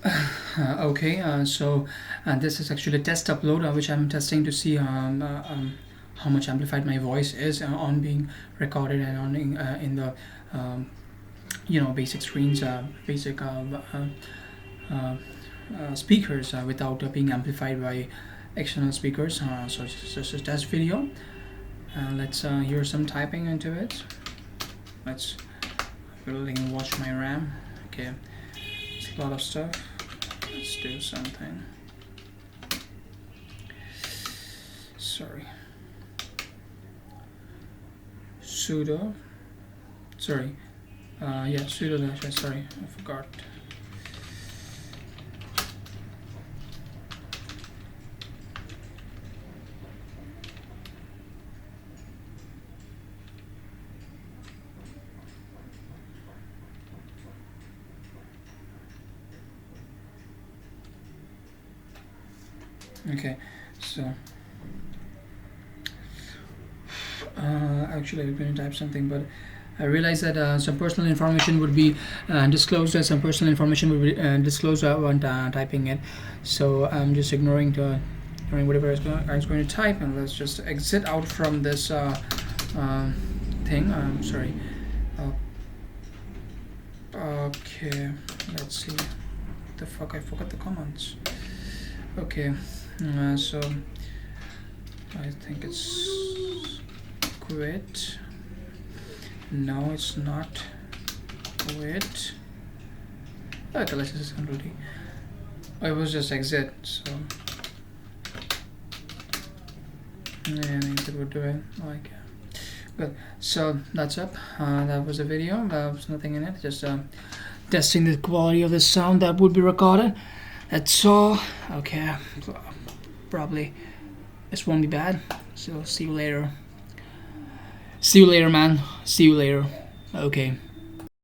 Okay, so this is actually a test upload which I'm testing to see how much amplified my voice is on being recorded and on in the um, basic screens, basic speakers without being amplified by external speakers. So it's just a test video. Let's hear some typing into it. Let's watch my RAM. Okay, it's a lot of stuff. Let's do something. Sorry. Sudo. Sorry. Yeah, sudo dash. Sorry, I forgot. Okay, so actually I'm going to type something, but I realized that some personal information would be disclosed. Some personal information would be disclosed when typing it. So I'm just ignoring whatever I was going to type, and let's just exit out from this thing. I'm sorry. Okay, let's see. What the fuck? I forgot the commands. Okay, so I think it's quit. No, it's not quit. Okay, let's just Control D. Oh, it was just exit. So yeah, exit would do it. Like, good. So that's up. That was a video. There was nothing in it. Just testing the quality of the sound that would be recorded. That's all. Okay. Probably this won't be bad. So see you later. See you later, man. See you later. Okay.